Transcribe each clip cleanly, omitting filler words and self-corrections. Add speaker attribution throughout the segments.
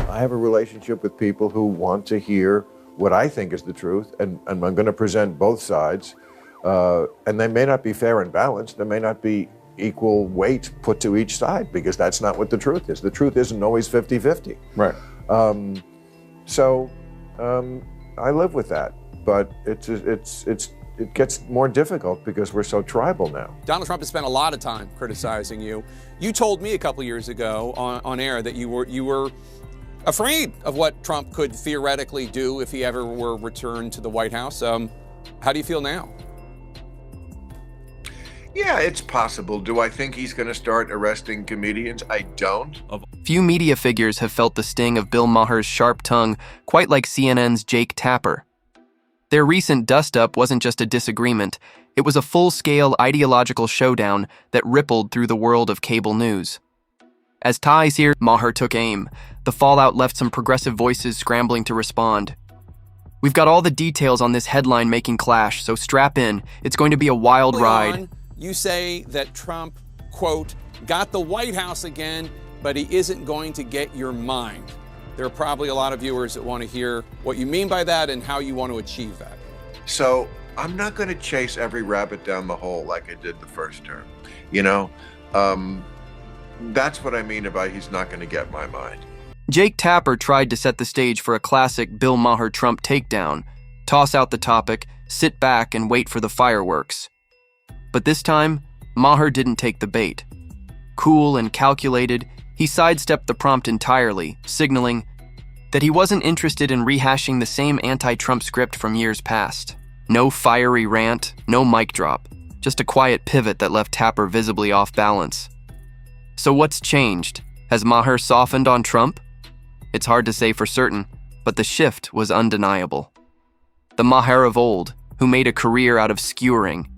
Speaker 1: I have a relationship with people who want to hear what I think is the truth, and I'm going to present both sides. And they may not be fair and balanced. There may not be equal weight put to each side, because that's not what the truth is. The truth isn't always 50-50.
Speaker 2: Right.
Speaker 1: I live with that, but it gets more difficult because we're so tribal now.
Speaker 3: Donald Trump has spent a lot of time criticizing you. You told me a couple years ago on air that you were afraid of what Trump could theoretically do if he ever were returned to the White House. How do you feel now?
Speaker 1: Yeah, it's possible. Do I think he's going to start arresting comedians? I don't.
Speaker 4: Few media figures have felt the sting of Bill Maher's sharp tongue quite like CNN's Jake Tapper. Their recent dust-up wasn't just a disagreement, it was a full-scale ideological showdown that rippled through the world of cable news. As ties here, Maher took aim. The fallout left some progressive voices scrambling to respond. We've got all the details on this headline-making clash, so strap in. It's going to be a wild ride.
Speaker 3: You say that Trump, quote, got the White House again, but he isn't going to get your mind. There are probably a lot of viewers that want to hear what you mean by that and how you want to achieve that.
Speaker 1: So I'm not going to chase every rabbit down the hole like I did the first term. You know, that's what I mean about he's not going to get my mind.
Speaker 4: Jake Tapper tried to set the stage for a classic Bill Maher Trump takedown, toss out the topic, sit back and wait for the fireworks. But this time, Maher didn't take the bait. Cool and calculated, he sidestepped the prompt entirely, signaling that he wasn't interested in rehashing the same anti-Trump script from years past. No fiery rant, no mic drop, just a quiet pivot that left Tapper visibly off balance. So what's changed? Has Maher softened on Trump? It's hard to say for certain, but the shift was undeniable. The Maher of old, who made a career out of skewering,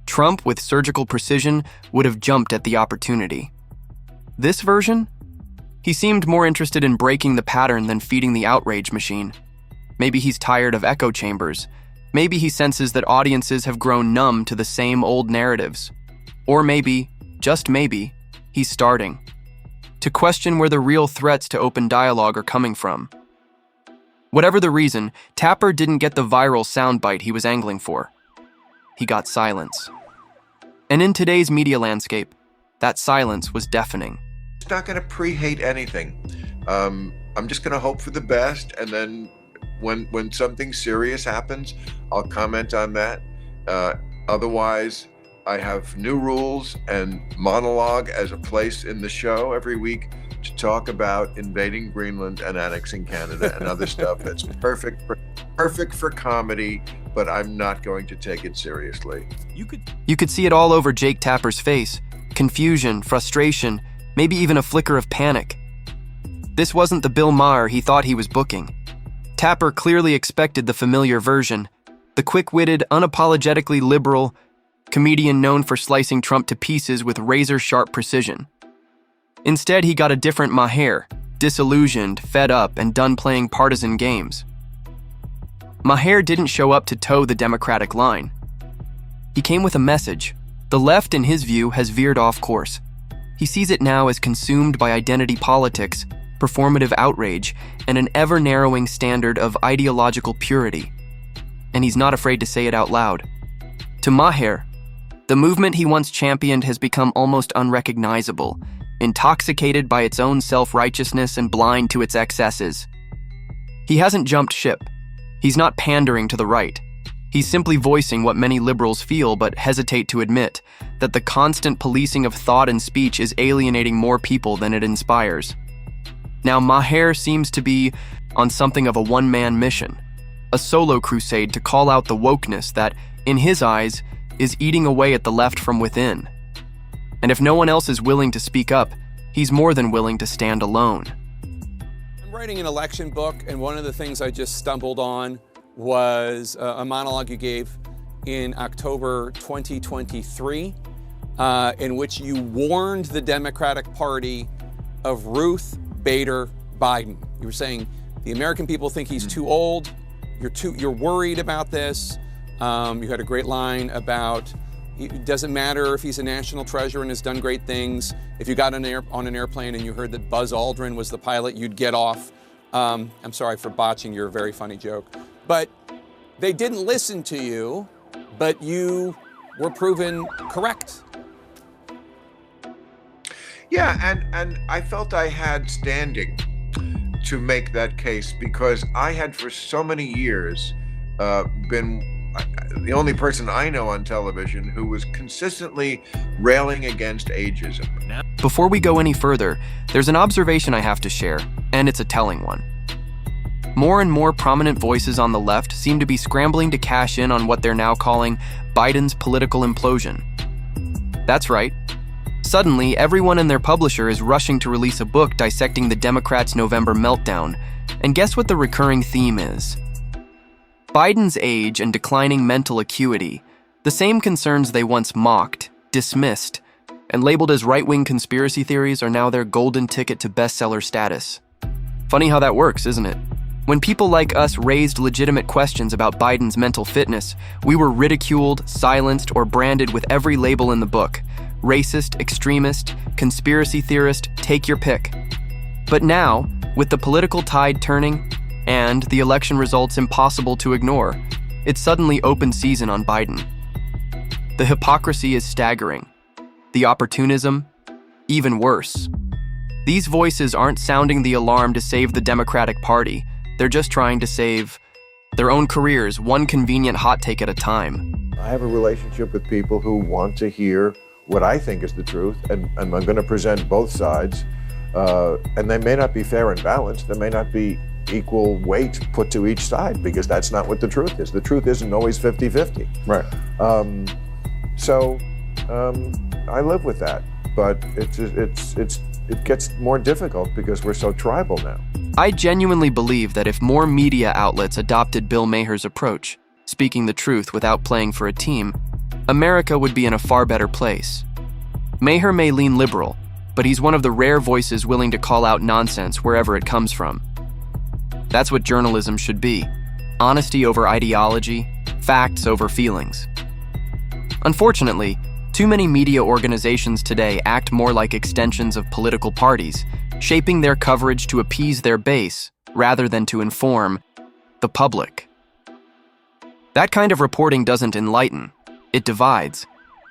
Speaker 4: Trump, with surgical precision, would have jumped at the opportunity. This version? He seemed more interested in breaking the pattern than feeding the outrage machine. Maybe he's tired of echo chambers. Maybe he senses that audiences have grown numb to the same old narratives. Or maybe, just maybe, he's starting to question where the real threats to open dialogue are coming from. Whatever the reason, Tapper didn't get the viral soundbite he was angling for. He got silence. And in today's media landscape, that silence was deafening.
Speaker 1: It's not going to pre-hate anything. I'm just going to hope for the best, and then when something serious happens, I'll comment on that. Otherwise, I have new rules and monologue as a place in the show every week to talk about invading Greenland and annexing Canada and other stuff that's perfect for comedy, but I'm not going to take it seriously.
Speaker 4: You could see it all over Jake Tapper's face. Confusion, frustration, maybe even a flicker of panic. This wasn't the Bill Maher he thought he was booking. Tapper clearly expected the familiar version, the quick-witted, unapologetically liberal comedian known for slicing Trump to pieces with razor-sharp precision. Instead, he got a different Maher, disillusioned, fed up, and done playing partisan games. Maher didn't show up to toe the Democratic line. He came with a message. The left, in his view, has veered off course. He sees it now as consumed by identity politics, performative outrage, and an ever-narrowing standard of ideological purity. And he's not afraid to say it out loud. To Maher, the movement he once championed has become almost unrecognizable, intoxicated by its own self-righteousness and blind to its excesses. He hasn't jumped ship. He's not pandering to the right. He's simply voicing what many liberals feel but hesitate to admit, that the constant policing of thought and speech is alienating more people than it inspires. Now, Maher seems to be on something of a one-man mission, a solo crusade to call out the wokeness that, in his eyes, is eating away at the left from within. And if no one else is willing to speak up, he's more than willing to stand alone.
Speaker 3: I'm writing an election book, and one of the things I just stumbled on was a monologue you gave in October 2023, in which you warned the Democratic Party of Ruth Bader Biden. You were saying the American people think he's too old. You're worried about this. You had a great line about it doesn't matter if he's a national treasure and has done great things. If you got on an airplane and you heard that Buzz Aldrin was the pilot, you'd get off I'm sorry for botching your very funny joke. But they didn't listen to you, but you were proven correct.
Speaker 1: Yeah, and I felt I had standing to make that case because I had for so many years been the only person I know on television who was consistently railing against ageism.
Speaker 4: Before we go any further, there's an observation I have to share, and it's a telling one. More and more prominent voices on the left seem to be scrambling to cash in on what they're now calling Biden's political implosion. That's right. Suddenly, everyone and their publisher is rushing to release a book dissecting the Democrats' November meltdown. And guess what the recurring theme is? Biden's age and declining mental acuity, the same concerns they once mocked, dismissed, and labeled as right-wing conspiracy theories are now their golden ticket to bestseller status. Funny how that works, isn't it? When people like us raised legitimate questions about Biden's mental fitness, we were ridiculed, silenced, or branded with every label in the book. Racist, extremist, conspiracy theorist, take your pick. But now, with the political tide turning and the election results impossible to ignore, it's suddenly open season on Biden. The hypocrisy is staggering. The opportunism, even worse. These voices aren't sounding the alarm to save the Democratic Party. They're just trying to save their own careers, one convenient hot take at a time.
Speaker 1: I have a relationship with people who want to hear what I think is the truth, and I'm going to present both sides. And they may not be fair and balanced. There may not be equal weight put to each side, because that's not what the truth is. The truth isn't always 50-50.
Speaker 2: Right.
Speaker 1: I live with that, but it gets more difficult because we're so tribal now.
Speaker 4: I genuinely believe that if more media outlets adopted Bill Maher's approach, speaking the truth without playing for a team, America would be in a far better place. Maher may lean liberal, but he's one of the rare voices willing to call out nonsense wherever it comes from. That's what journalism should be: honesty over ideology, facts over feelings. Unfortunately, too many media organizations today act more like extensions of political parties, shaping their coverage to appease their base rather than to inform the public. That kind of reporting doesn't enlighten. It divides.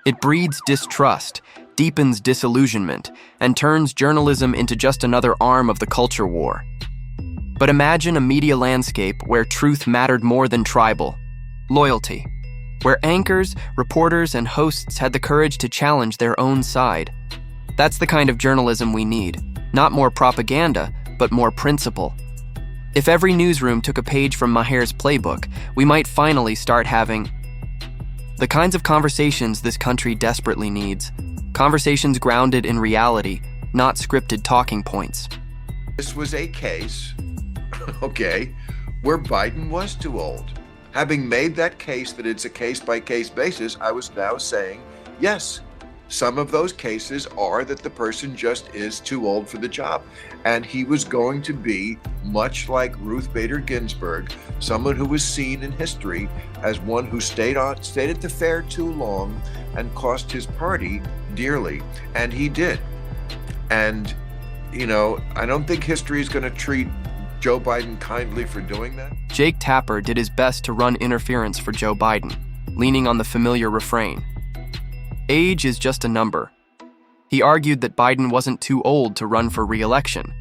Speaker 4: It breeds distrust, deepens disillusionment, and turns journalism into just another arm of the culture war. But imagine a media landscape where truth mattered more than tribal loyalty, where anchors, reporters, and hosts had the courage to challenge their own side. That's the kind of journalism we need. Not more propaganda, but more principle. If every newsroom took a page from Maher's playbook, we might finally start having the kinds of conversations this country desperately needs. Conversations grounded in reality, not scripted talking points.
Speaker 1: This was a case, okay, where Biden was too old. Having made that case that it's a case-by-case basis, I was now saying, yes, some of those cases are that the person just is too old for the job. And he was going to be, much like Ruth Bader Ginsburg, someone who was seen in history as one who stayed at the fair too long and cost his party dearly. And he did. And, you know, I don't think history is going to treat Joe Biden kindly for doing that.
Speaker 4: Jake Tapper did his best to run interference for Joe Biden, leaning on the familiar refrain: age is just a number. He argued that Biden wasn't too old to run for re-election,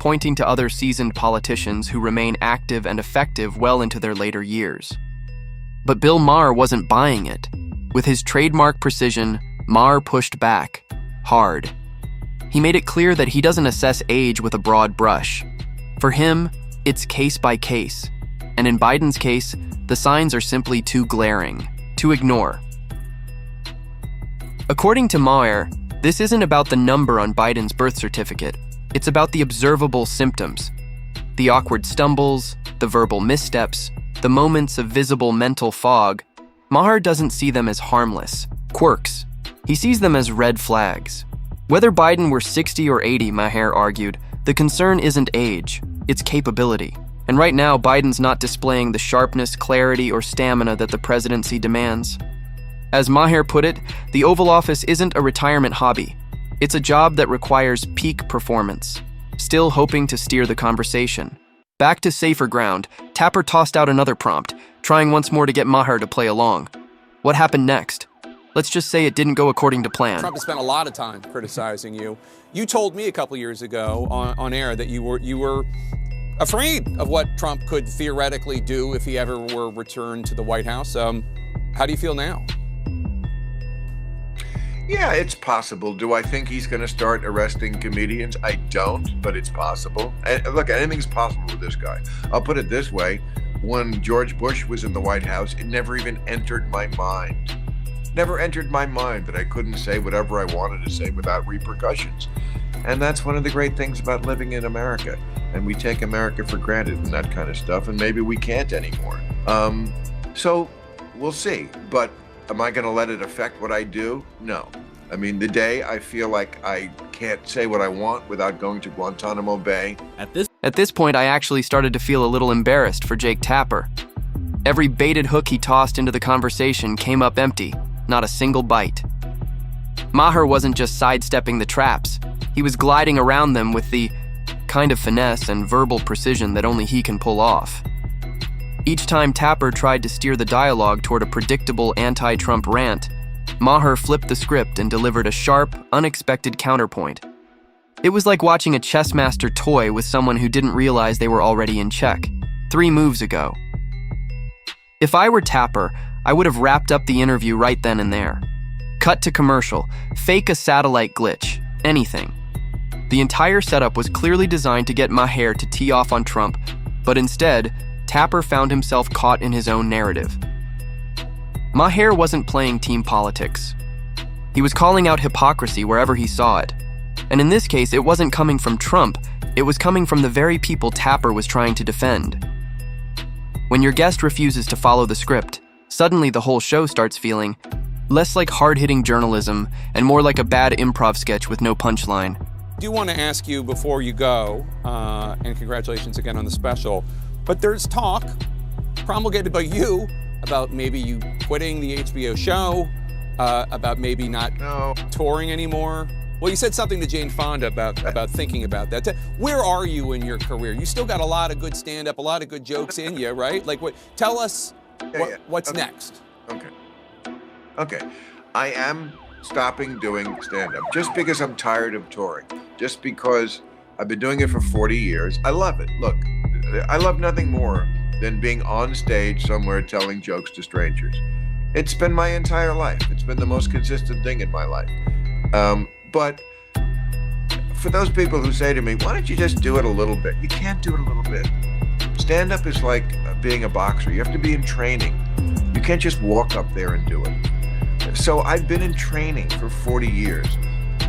Speaker 4: pointing to other seasoned politicians who remain active and effective well into their later years. But Bill Maher wasn't buying it. With his trademark precision, Maher pushed back, hard. He made it clear that he doesn't assess age with a broad brush. For him, it's case by case. And in Biden's case, the signs are simply too glaring, to ignore. According to Maher, this isn't about the number on Biden's birth certificate. It's about the observable symptoms. The awkward stumbles, the verbal missteps, the moments of visible mental fog. Maher doesn't see them as harmless, quirks. He sees them as red flags. Whether Biden were 60 or 80, Maher argued, the concern isn't age, it's capability. And right now, Biden's not displaying the sharpness, clarity, or stamina that the presidency demands. As Maher put it, the Oval Office isn't a retirement hobby. It's a job that requires peak performance. Still hoping to steer the conversation. Back to safer ground, Tapper tossed out another prompt, trying once more to get Maher to play along. What happened next? Let's just say it didn't go according to plan.
Speaker 3: Trump has spent a lot of time criticizing you. You told me a couple years ago on air that you were afraid of what Trump could theoretically do if he ever were returned to the White House. How do you feel now?
Speaker 1: Yeah, it's possible. Do I think he's going to start arresting comedians? I don't, but it's possible. And look, anything's possible with this guy. I'll put it this way. When George Bush was in the White House, it never even entered my mind. Never entered my mind that I couldn't say whatever I wanted to say without repercussions. And that's one of the great things about living in America. And we take America for granted and that kind of stuff, and maybe we can't anymore. So we'll see. But am I going to let it affect what I do? No. I mean, the day I feel like I can't say what I want without going to Guantanamo Bay.
Speaker 4: At this point, I actually started to feel a little embarrassed for Jake Tapper. Every baited hook he tossed into the conversation came up empty, not a single bite. Maher wasn't just sidestepping the traps. He was gliding around them with the kind of finesse and verbal precision that only he can pull off. Each time Tapper tried to steer the dialogue toward a predictable anti-Trump rant, Maher flipped the script and delivered a sharp, unexpected counterpoint. It was like watching a chess master toy with someone who didn't realize they were already in check, 3 moves ago. If I were Tapper, I would have wrapped up the interview right then and there. Cut to commercial, fake a satellite glitch, anything. The entire setup was clearly designed to get Maher to tee off on Trump, but instead, Tapper found himself caught in his own narrative. Maher wasn't playing team politics. He was calling out hypocrisy wherever he saw it. And in this case, it wasn't coming from Trump, it was coming from the very people Tapper was trying to defend. When your guest refuses to follow the script, suddenly the whole show starts feeling less like hard-hitting journalism and more like a bad improv sketch with no punchline.
Speaker 3: I do want to ask you before you go, and congratulations again on the special, but there's talk promulgated by you about maybe you quitting the HBO show, about maybe not touring anymore. Well, you said something to Jane Fonda about thinking about that. Where are you in your career? You still got a lot of good stand-up, a lot of good jokes in you, right? Like, tell us what's next.
Speaker 1: Okay. I am stopping doing stand-up just because I'm tired of touring. Just because I've been doing it for 40 years. I love it. Look, I love nothing more than being on stage somewhere telling jokes to strangers. It's been my entire life. It's been the most consistent thing in my life. But for those people who say to me, why don't you just do it a little bit? You can't do it a little bit. Stand-up is like being a boxer. You have to be in training. You can't just walk up there and do it. So I've been in training for 40 years.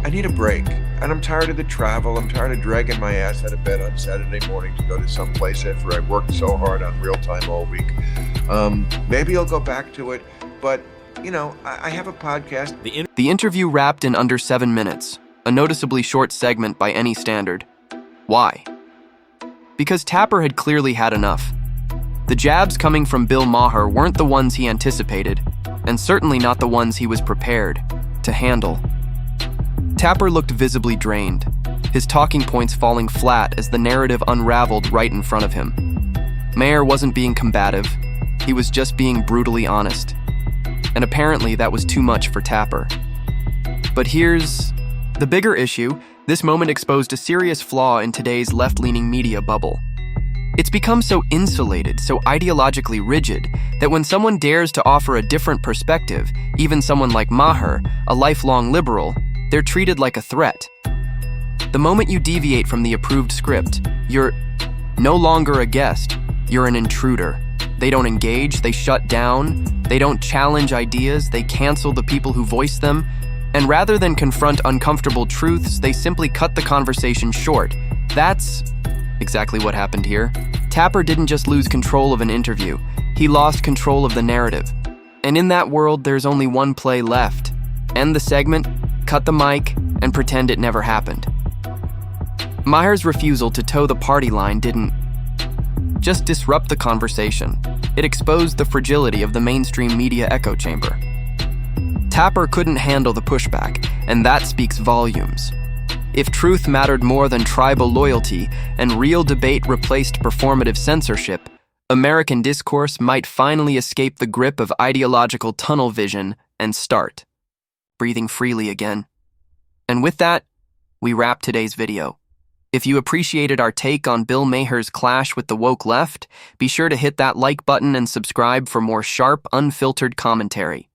Speaker 1: I need a break, and I'm tired of the travel. I'm tired of dragging my ass out of bed on Saturday morning to go to some place after I worked so hard on Real Time all week. Maybe I'll go back to it, but I have a podcast.
Speaker 4: The interview wrapped in under 7 minutes, a noticeably short segment by any standard. Why? Because Tapper had clearly had enough. The jabs coming from Bill Maher weren't the ones he anticipated, and certainly not the ones he was prepared to handle. Tapper looked visibly drained, his talking points falling flat as the narrative unraveled right in front of him. Maher wasn't being combative, he was just being brutally honest. And apparently that was too much for Tapper. But here's the bigger issue. This moment exposed a serious flaw in today's left-leaning media bubble. It's become so insulated, so ideologically rigid, that when someone dares to offer a different perspective, even someone like Maher, a lifelong liberal, they're treated like a threat. The moment you deviate from the approved script, you're no longer a guest, you're an intruder. They don't engage, they shut down, they don't challenge ideas, they cancel the people who voice them, and rather than confront uncomfortable truths, they simply cut the conversation short. That's exactly what happened here. Tapper didn't just lose control of an interview, he lost control of the narrative. And in that world, there's only one play left. End the segment, cut the mic, and pretend it never happened. Maher's refusal to toe the party line didn't just disrupt the conversation. It exposed the fragility of the mainstream media echo chamber. Tapper couldn't handle the pushback, and that speaks volumes. If truth mattered more than tribal loyalty and real debate replaced performative censorship, American discourse might finally escape the grip of ideological tunnel vision and start breathing freely again. And with that, we wrap today's video. If you appreciated our take on Bill Maher's clash with the woke left, be sure to hit that like button and subscribe for more sharp, unfiltered commentary.